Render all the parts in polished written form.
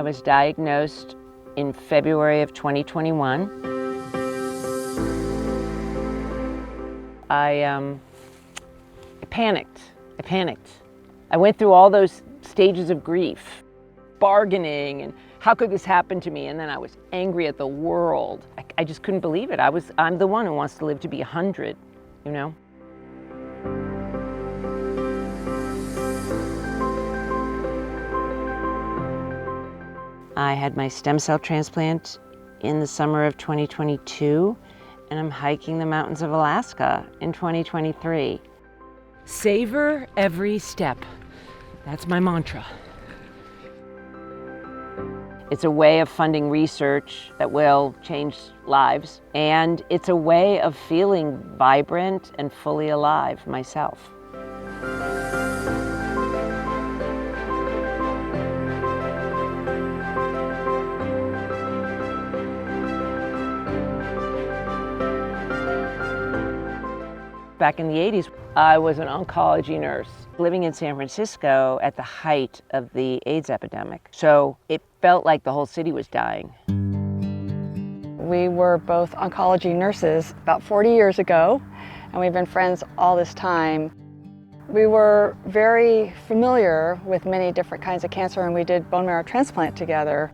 was diagnosed in February of 2021. I panicked. I went through all those stages of grief, bargaining, and how could this happen to me? And then I was angry at the world. I just couldn't believe it. I'm the one who wants to live to be 100, you know? I had my stem cell transplant in the summer of 2022, and I'm hiking the mountains of Alaska in 2023. Savor every step. That's my mantra. It's a way of funding research that will change lives, and it's a way of feeling vibrant and fully alive myself. Back in the 80s, I was an oncology nurse living in San Francisco at the height of the AIDS epidemic. So it felt like the whole city was dying. We were both oncology nurses about 40 years ago, and we've been friends all this time. We were very familiar with many different kinds of cancer, and we did bone marrow transplant together.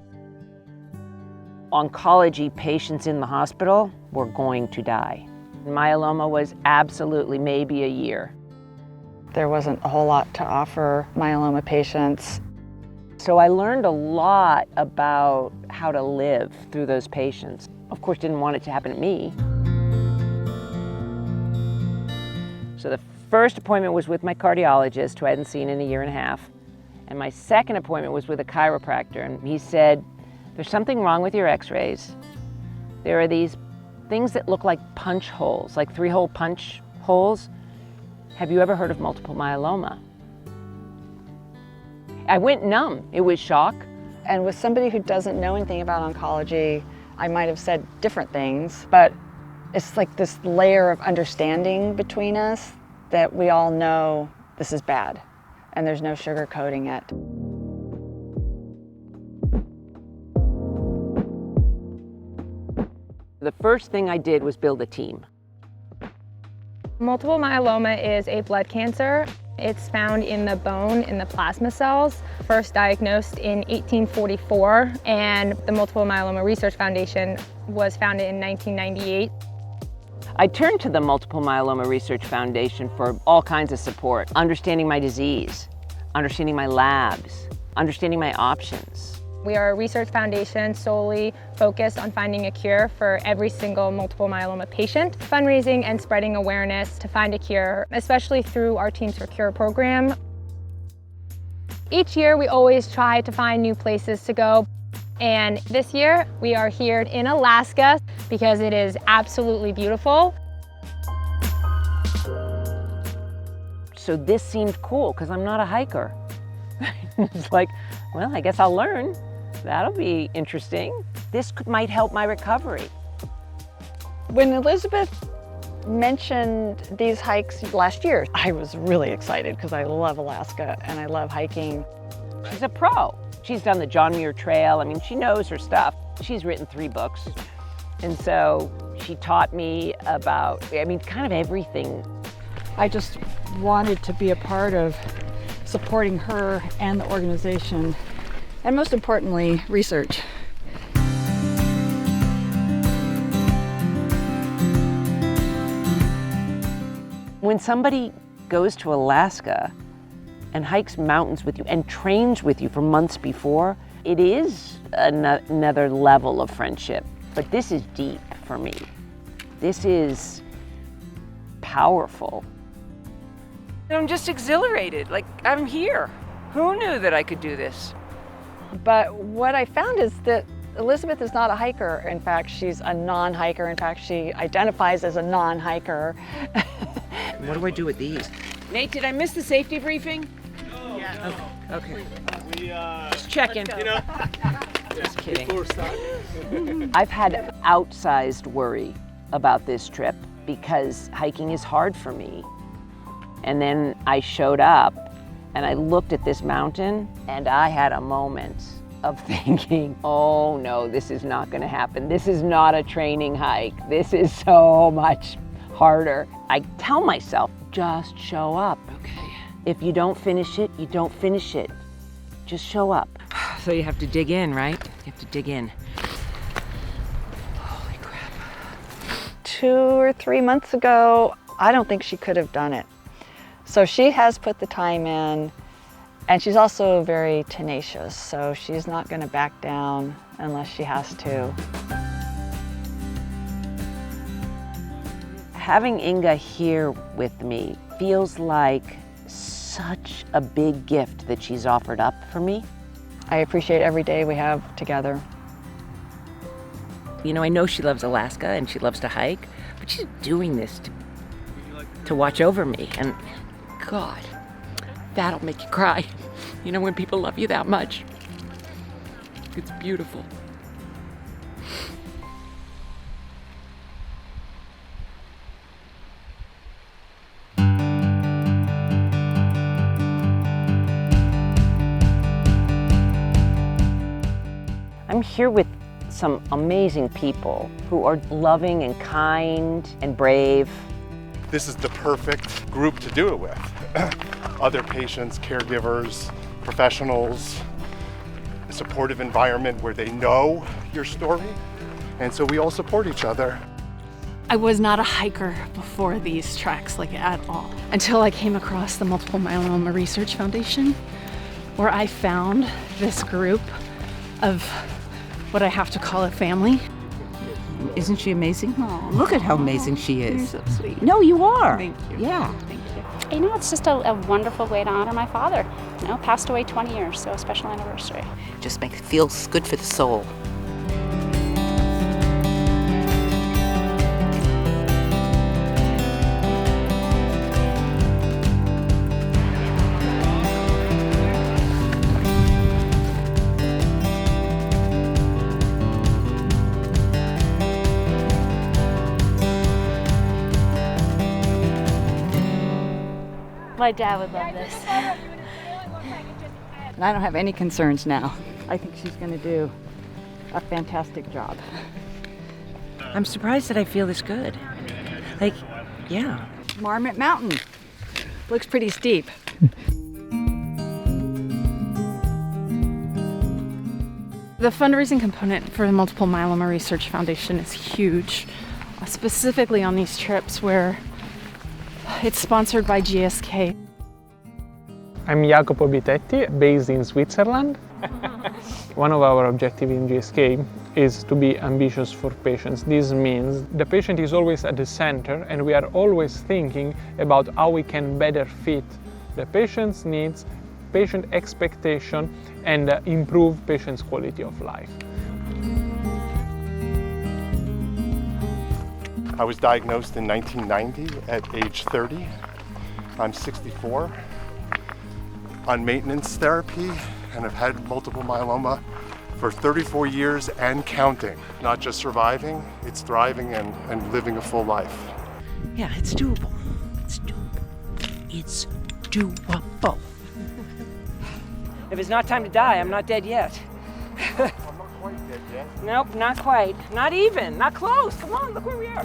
Oncology patients in the hospital were going to die. Myeloma was absolutely maybe a year. There wasn't a whole lot to offer myeloma patients. So I learned a lot about how to live through those patients. Of course, didn't want it to happen to me. So the first appointment was with my cardiologist, who I hadn't seen in a year and a half. And my second appointment was with a chiropractor. And he said, there's something wrong with your x-rays. There are these things that look like punch holes, like 3-hole punch holes. Have you ever heard of multiple myeloma? I went numb. It was shock. And with somebody who doesn't know anything about oncology, I might have said different things, but it's like this layer of understanding between us that we all know this is bad, and there's no sugarcoating it. The first thing I did was build a team. Multiple myeloma is a blood cancer. It's found in the bone, in the plasma cells, first diagnosed in 1844, and the Multiple Myeloma Research Foundation was founded in 1998. I turned to the Multiple Myeloma Research Foundation for all kinds of support, understanding my disease, understanding my labs, understanding my options. We are a research foundation solely focused on finding a cure for every single multiple myeloma patient, fundraising and spreading awareness to find a cure, especially through our Teams for Cure program. Each year we always try to find new places to go, and this year we are here in Alaska because it is absolutely beautiful. So this seemed cool because I'm not a hiker. It's like, well, I guess I'll learn. That'll be interesting. This might help my recovery. When Elizabeth mentioned these hikes last year, I was really excited because I love Alaska and I love hiking. She's a pro. She's done the John Muir Trail. I mean, she knows her stuff. She's written 3 books. And so she taught me about, kind of everything. I just wanted to be a part of supporting her and the organization, and most importantly, research. When somebody goes to Alaska and hikes mountains with you and trains with you for months before, it is another level of friendship. But this is deep for me. This is powerful. I'm just exhilarated, like I'm here. Who knew that I could do this? But what I found is that Elizabeth is not a hiker. In fact, she's a non-hiker. In fact, she identifies as a non-hiker. What do I do with these? Nate, did I miss the safety briefing? No. Yes. Okay. Just checking. Just kidding. I've had outsized worry about this trip because hiking is hard for me. And then I showed up and I looked at this mountain and I had a moment of thinking, oh no, this is not gonna happen. This is not a training hike. This is so much harder. I tell myself, just show up. Okay. If you don't finish it, you don't finish it. Just show up. So you have to dig in, right? You have to dig in. Holy crap. 2 or 3 months ago, I don't think she could have done it. So she has put the time in, and she's also very tenacious, so she's not going to back down unless she has to. Having Inga here with me feels like such a big gift that she's offered up for me. I appreciate every day we have together. You know, I know she loves Alaska and she loves to hike, but she's doing this to watch over me. And God, that'll make you cry. You know, when people love you that much. It's beautiful. I'm here with some amazing people who are loving and kind and brave. This is the perfect group to do it with. Other patients, caregivers, professionals, a supportive environment where they know your story, and so we all support each other. I was not a hiker before these treks, like at all, until I came across the Multiple Myeloma Research Foundation, where I found this group of what I have to call a family. Isn't she amazing? Oh, look at how amazing she is. You're so sweet. No, you are. Thank you. Yeah. Thank you. You know, it's just a wonderful way to honor my father. You know, passed away 20 years, so a special anniversary. Just feels good for the soul. My dad would love this. And I don't have any concerns now. I think she's going to do a fantastic job. I'm surprised that I feel this good. Like, yeah. Marmot Mountain. Looks pretty steep. The fundraising component for the Multiple Myeloma Research Foundation is huge, specifically on these trips where it's sponsored by GSK. I'm Jacopo Bitetti, based in Switzerland. One of our objectives in GSK is to be ambitious for patients. This means the patient is always at the center, and we are always thinking about how we can better fit the patient's needs, patient expectation, and improve patient's quality of life. I was diagnosed in 1990 at age 30. I'm 64, on maintenance therapy, and have had multiple myeloma for 34 years and counting. Not just surviving, it's thriving and living a full life. Yeah, it's doable. It's doable. It's doable. If it's not time to die, I'm not dead yet. I'm not quite dead yet. Nope, not quite. Not even. Not close. Come on, look where we are.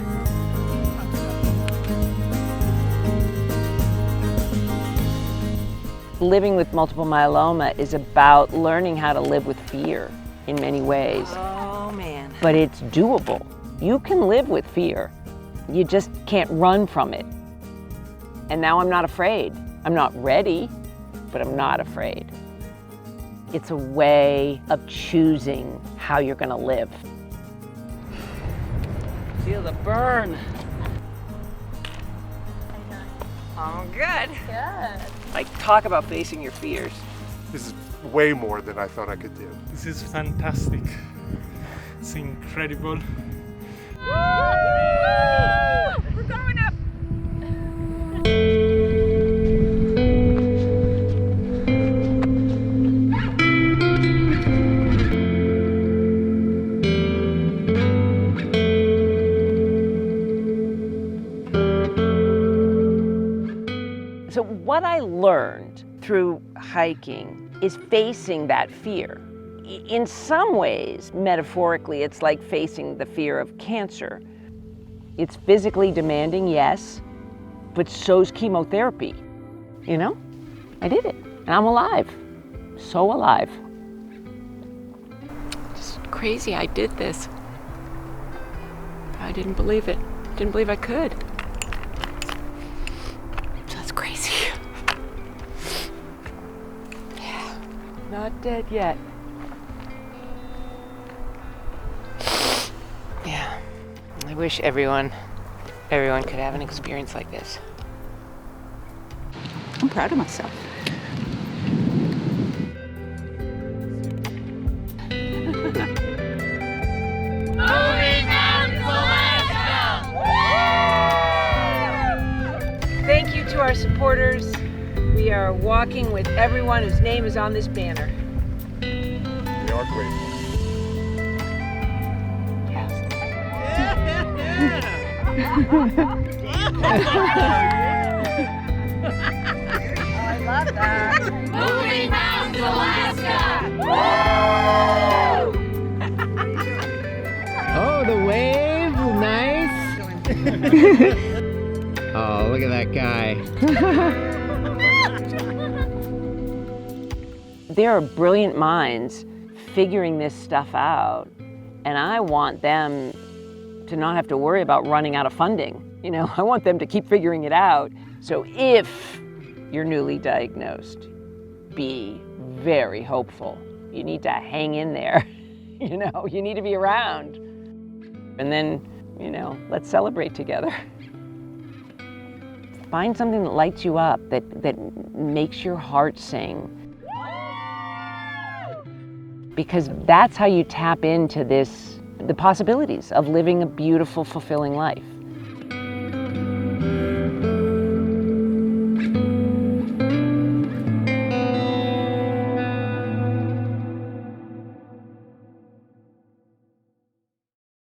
Living with multiple myeloma is about learning how to live with fear in many ways. Oh, man. But it's doable. You can live with fear. You just can't run from it. And now I'm not afraid. I'm not ready, but I'm not afraid. It's a way of choosing how you're gonna live. Feel the burn. Oh, good. Good. Like, talk about facing your fears. This is way more than I thought I could do. This is fantastic. It's incredible. We're going up. So what I learned through hiking is facing that fear. In some ways, metaphorically, it's like facing the fear of cancer. It's physically demanding, yes, but so's chemotherapy. You know, I did it, and I'm alive, so alive. Just crazy I did this. I didn't believe it. Didn't believe I could. That's crazy. Yeah, not dead yet. Yeah, I wish everyone could have an experience like this. I'm proud of myself. Thank you to our supporters. We are walking with everyone whose name is on this banner. We are grateful. I love that. Moving Mountains, Alaska! Oh, the wave, nice. Oh, look at that guy. There are brilliant minds figuring this stuff out, and I want them to not have to worry about running out of funding. You know, I want them to keep figuring it out. So if you're newly diagnosed, be very hopeful. You need to hang in there. You know, you need to be around. And then, you know, let's celebrate together. Find something that lights you up, that makes your heart sing. Because that's how you tap into the possibilities of living a beautiful, fulfilling life.